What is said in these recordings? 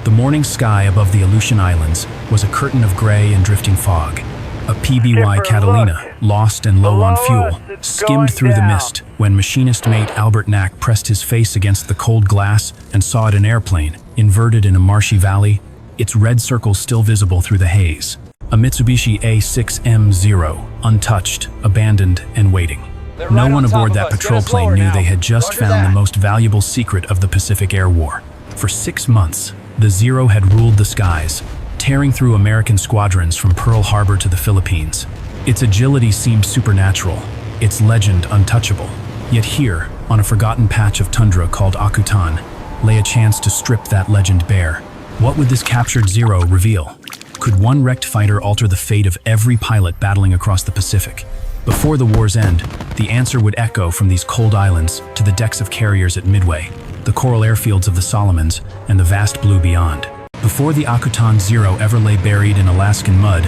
The morning sky above the Aleutian Islands was a curtain of gray and drifting fog. A PBY Catalina, lost and low on fuel, skimmed through the mist when machinist mate Albert Knack pressed his face against the cold glass and saw it an airplane, inverted in a marshy valley, its red circles still visible through the haze. A Mitsubishi A6M Zero, untouched, abandoned, and waiting. No one aboard that patrol plane knew they had just found the most valuable secret of the Pacific Air War. For 6 months, the Zero had ruled the skies, tearing through American squadrons from Pearl Harbor to the Philippines. Its agility seemed supernatural, its legend untouchable. Yet here, on a forgotten patch of tundra called Akutan, lay a chance to strip that legend bare. What would this captured Zero reveal? Could one wrecked fighter alter the fate of every pilot battling across the Pacific? Before the war's end, the answer would echo from these cold islands to the decks of carriers at Midway, the coral airfields of the Solomons, and the vast blue beyond. Before the Akutan Zero ever lay buried in Alaskan mud,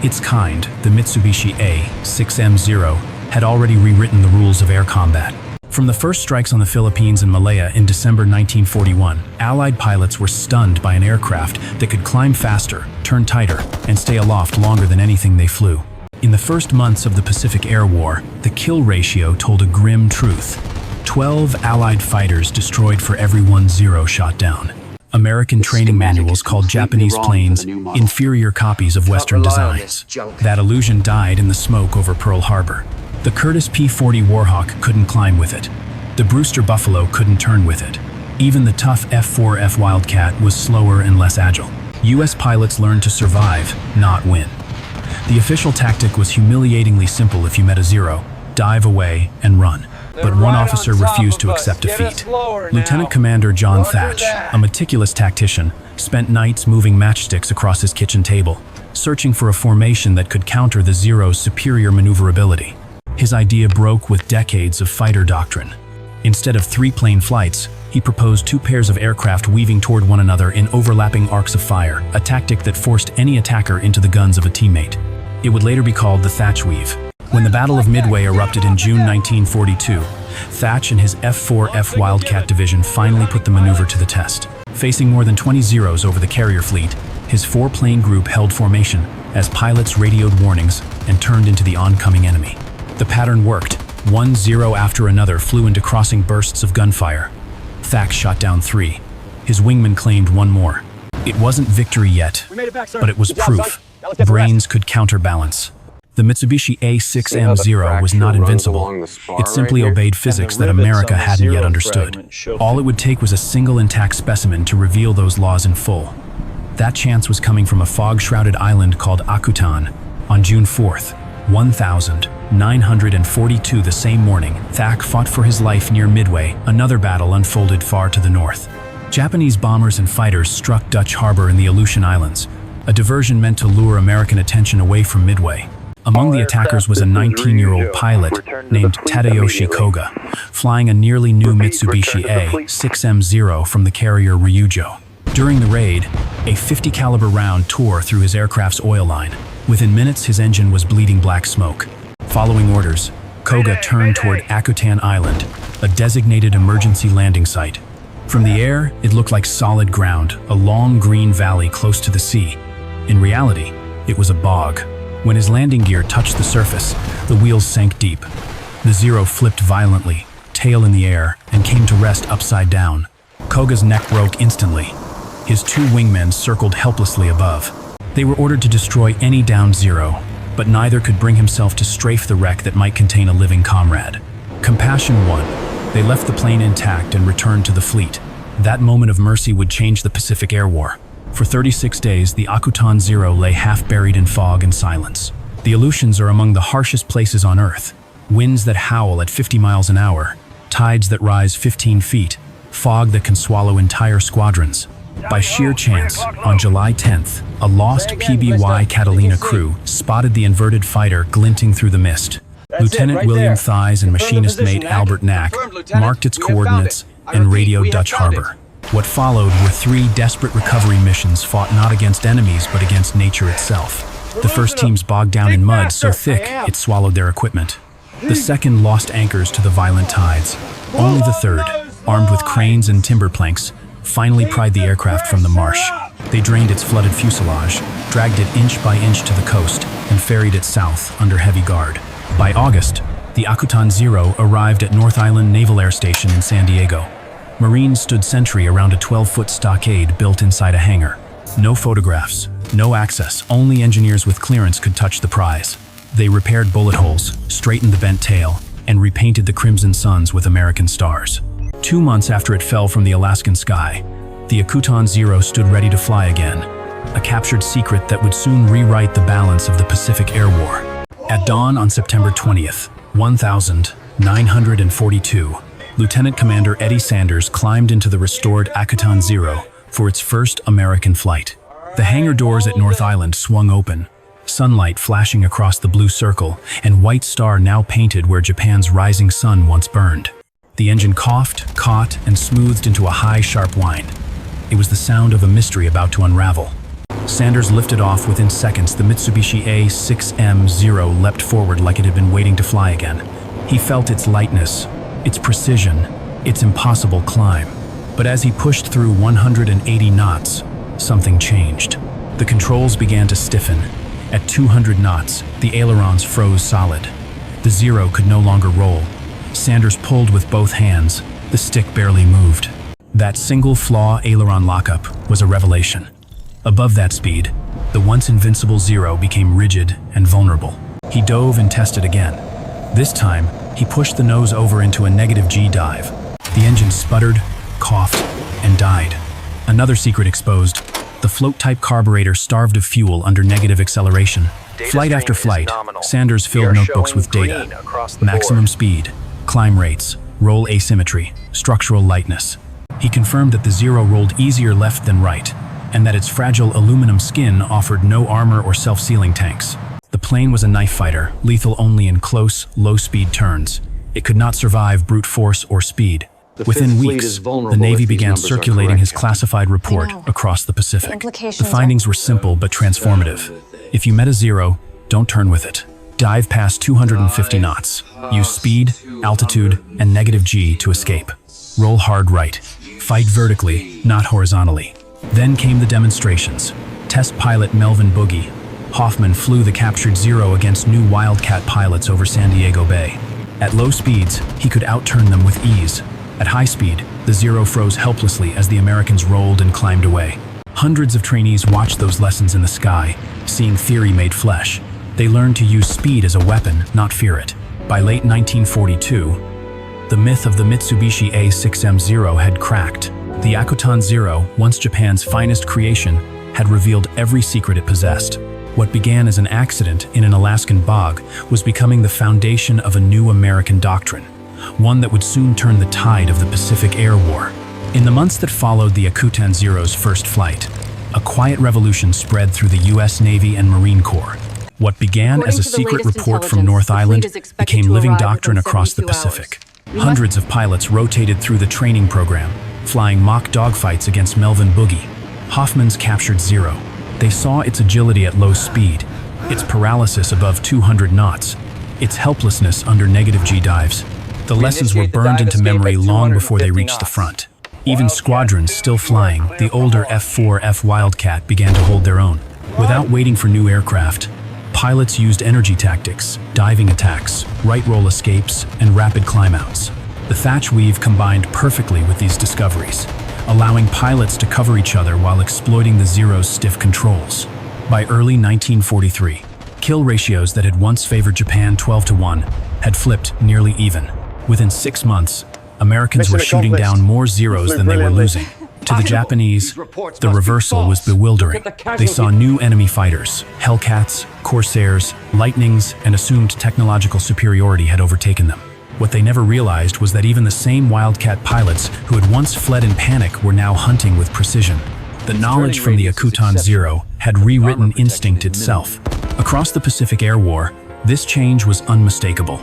its kind, the Mitsubishi A6M Zero, had already rewritten the rules of air combat. From the first strikes on the Philippines and Malaya in December 1941, Allied pilots were stunned by an aircraft that could climb faster, turn tighter, and stay aloft longer than anything they flew. In the first months of the Pacific Air War, the kill ratio told a grim truth. 12 Allied fighters destroyed for every one Zero shot down. American training manuals called Japanese planes inferior copies of Western designs. That illusion died in the smoke over Pearl Harbor. The Curtiss P-40 Warhawk couldn't climb with it. The Brewster Buffalo couldn't turn with it. Even the tough F-4F Wildcat was slower and less agile. US pilots learned to survive, not win. The official tactic was humiliatingly simple if you met a Zero: dive away and run. But one officer refused to accept defeat. Lieutenant Commander John Thatch, a meticulous tactician, spent nights moving matchsticks across his kitchen table, searching for a formation that could counter the Zero's superior maneuverability. His idea broke with decades of fighter doctrine. Instead of 3-plane flights, he proposed 2 pairs of aircraft weaving toward one another in overlapping arcs of fire, a tactic that forced any attacker into the guns of a teammate. It would later be called the Thatch Weave. When the Battle of Midway erupted in June 1942, Thatch and his F-4F Wildcat division finally put the maneuver to the test. Facing more than 20 Zeros over the carrier fleet, his 4-plane group held formation as pilots radioed warnings and turned into the oncoming enemy. The pattern worked. 1 Zero after another flew into crossing bursts of gunfire. Thatch shot down 3. His wingman claimed 1 more. It wasn't victory yet, but it was proof. Brains could counterbalance. The Mitsubishi A6M Zero was not invincible. It simply obeyed physics that America hadn't yet understood. All it would take was a single intact specimen to reveal those laws in full. That chance was coming from a fog-shrouded island called Akutan. On June 4th, 1942, the same morning, Thatch fought for his life near Midway. Another battle unfolded far to the north. Japanese bombers and fighters struck Dutch Harbor in the Aleutian Islands, a diversion meant to lure American attention away from Midway. Among the attackers was a 19-year-old pilot named Tadayoshi Koga, flying a nearly new Mitsubishi A6M Zero from the carrier Ryujo. During the raid, a .50 caliber round tore through his aircraft's oil line. Within minutes, his engine was bleeding black smoke. Following orders, Koga turned toward Akutan Island, a designated emergency landing site. From the air, it looked like solid ground, a long green valley close to the sea. In reality, it was a bog. When his landing gear touched the surface, the wheels sank deep. The Zero flipped violently, tail in the air, and came to rest upside down. Koga's neck broke instantly. His 2 wingmen circled helplessly above. They were ordered to destroy any downed Zero, but neither could bring himself to strafe the wreck that might contain a living comrade. Compassion won. They left the plane intact and returned to the fleet. That moment of mercy would change the Pacific Air War. For 36 days, the Akutan Zero lay half buried in fog and silence. The Aleutians are among the harshest places on Earth. Winds that howl at 50 miles an hour, tides that rise 15 feet, fog that can swallow entire squadrons. By sheer chance, on July 10th, a lost PBY Catalina crew spotted the inverted fighter glinting through the mist. Lieutenant William Thies and machinist mate Albert Knack marked its coordinates and radioed Dutch Harbor. What followed were 3 desperate recovery missions fought not against enemies but against nature itself. The first teams bogged down in mud so thick it swallowed their equipment. The second lost anchors to the violent tides. Only the third, armed with cranes and timber planks, finally pried the aircraft from the marsh. They drained its flooded fuselage, dragged it inch by inch to the coast, and ferried it south under heavy guard. By August, the Aleutian Zero arrived at North Island Naval Air Station in San Diego. Marines stood sentry around a 12-foot stockade built inside a hangar. No photographs, no access, only engineers with clearance could touch the prize. They repaired bullet holes, straightened the bent tail, and repainted the crimson suns with American stars. 2 months after it fell from the Alaskan sky, the Aleutian Zero stood ready to fly again, a captured secret that would soon rewrite the balance of the Pacific Air War. At dawn on September 20th, 1942, Lieutenant Commander Eddie Sanders climbed into the restored Aleutian Zero for its first American flight. The hangar doors at North Island swung open, sunlight flashing across the blue circle and white star now painted where Japan's rising sun once burned. The engine coughed, caught, and smoothed into a high, sharp whine. It was the sound of a mystery about to unravel. Sanders lifted off within seconds. The Mitsubishi A6M Zero leapt forward like it had been waiting to fly again. He felt its lightness, its precision, its impossible climb. But as he pushed through 180 knots, something changed. The controls began to stiffen. At 200 knots, the ailerons froze solid. The Zero could no longer roll. Sanders pulled with both hands. The stick barely moved. That single flaw aileron lockup was a revelation. Above that speed, the once invincible Zero became rigid and vulnerable. He dove and tested again. This time, he pushed the nose over into a negative G dive. The engine sputtered, coughed, and died. Another secret exposed: the float-type carburetor starved of fuel under negative acceleration. Flight after flight, Sanders filled notebooks with data: maximum speed, climb rates, roll asymmetry, structural lightness. He confirmed that the Zero rolled easier left than right, and that its fragile aluminum skin offered no armor or self-sealing tanks. The plane was a knife fighter, lethal only in close, low-speed turns. It could not survive brute force or speed. Within weeks, the Navy began circulating his classified report across the Pacific. The findings were simple but transformative. If you met a Zero, don't turn with it. Dive past 250 knots. Use speed, altitude, and negative G to escape. Roll hard right. Fight vertically, not horizontally. Then came the demonstrations. Test pilot Melvin Boogie Hoffman flew the captured Zero against new Wildcat pilots over San Diego Bay. At low speeds, he could outturn them with ease. At high speed, the Zero froze helplessly as the Americans rolled and climbed away. Hundreds of trainees watched those lessons in the sky, seeing theory made flesh. They learned to use speed as a weapon, not fear it. By late 1942, the myth of the Mitsubishi A6M Zero had cracked. The Aleutian Zero, once Japan's finest creation, had revealed every secret it possessed. What began as an accident in an Alaskan bog was becoming the foundation of a new American doctrine, one that would soon turn the tide of the Pacific Air War. In the months that followed the Aleutian Zero's first flight, a quiet revolution spread through the U.S. Navy and Marine Corps. What began as a secret report from North Island became living doctrine across the Pacific. Hundreds of pilots rotated through the training program, flying mock dogfights against Melvin Boogie Hoffman's captured Zero. They saw its agility at low speed, its paralysis above 200 knots, its helplessness under negative G dives. The lessons were burned into memory long before they reached the front. Even squadrons still flying the older F-4F Wildcat began to hold their own. Without waiting for new aircraft, pilots used energy tactics, diving attacks, right roll escapes, and rapid climb-outs. The thatch weave combined perfectly with these discoveries, allowing pilots to cover each other while exploiting the Zero's stiff controls. By early 1943, kill ratios that had once favored Japan 12-1 had flipped nearly even. Within 6 months, Americans were shooting down more Zeros than they were losing. To the Japanese, the reversal was bewildering. They saw new enemy fighters. Hellcats, Corsairs, Lightnings, and assumed technological superiority had overtaken them. What they never realized was that even the same Wildcat pilots who had once fled in panic were now hunting with precision. The knowledge from the Aleutian Zero had rewritten instinct itself. Across the Pacific Air War, this change was unmistakable.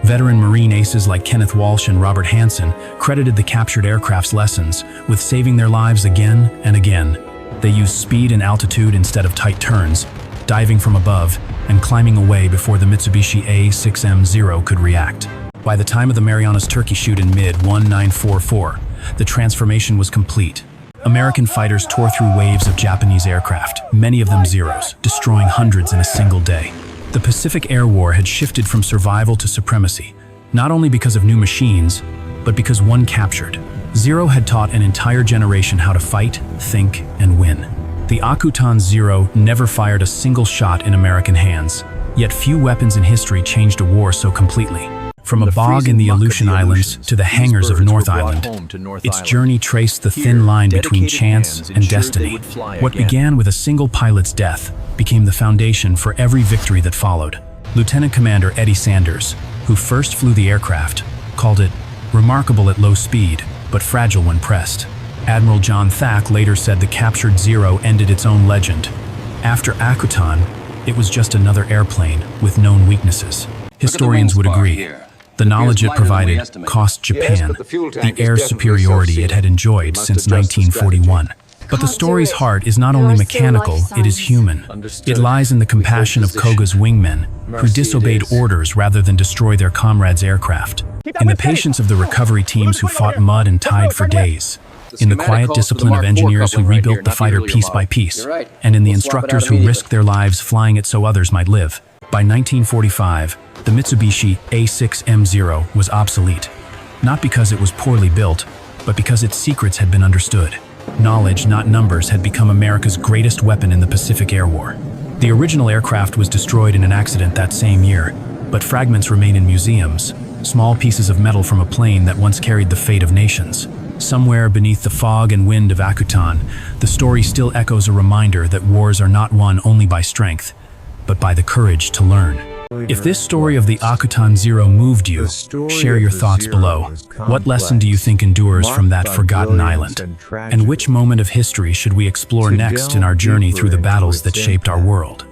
Veteran Marine aces like Kenneth Walsh and Robert Hansen credited the captured aircraft's lessons with saving their lives again and again. They used speed and altitude instead of tight turns, diving from above and climbing away before the Mitsubishi A6M Zero could react. By the time of the Marianas Turkey shoot in mid-1944, the transformation was complete. American fighters tore through waves of Japanese aircraft, many of them Zeros, destroying hundreds in a single day. The Pacific Air War had shifted from survival to supremacy, not only because of new machines, but because one captured. Zero had taught an entire generation how to fight, think, and win. The Akutan Zero never fired a single shot in American hands, yet few weapons in history changed a war so completely. From a bog in the Aleutian Islands to the hangars of North Island, its journey traced the thin line between chance and destiny. What began with a single pilot's death became the foundation for every victory that followed. Lieutenant Commander Eddie Sanders, who first flew the aircraft, called it remarkable at low speed, but fragile when pressed. Admiral John Thack later said the captured Zero ended its own legend. After Akutan, it was just another airplane with known weaknesses. Historians would agree. The knowledge it provided cost Japan the air superiority it had enjoyed since 1941. But the story's heart is not only mechanical, it is human. It lies in the compassion of Koga's wingmen, who disobeyed orders rather than destroy their comrades' aircraft. In the patience of the recovery teams who fought mud and tide for days. In the quiet discipline of engineers who rebuilt the fighter piece by piece. And in the instructors who risked their lives flying it so others might live. By 1945, the Mitsubishi A6M Zero was obsolete. Not because it was poorly built, but because its secrets had been understood. Knowledge, not numbers, had become America's greatest weapon in the Pacific Air War. The original aircraft was destroyed in an accident that same year, but fragments remain in museums, small pieces of metal from a plane that once carried the fate of nations. Somewhere beneath the fog and wind of Akutan, the story still echoes a reminder that wars are not won only by strength, but by the courage to learn. If this story of the Akutan Zero moved you, share your thoughts below. What lesson do you think endures from that forgotten island? And which moment of history should we explore next in our journey through the battles that shaped our world?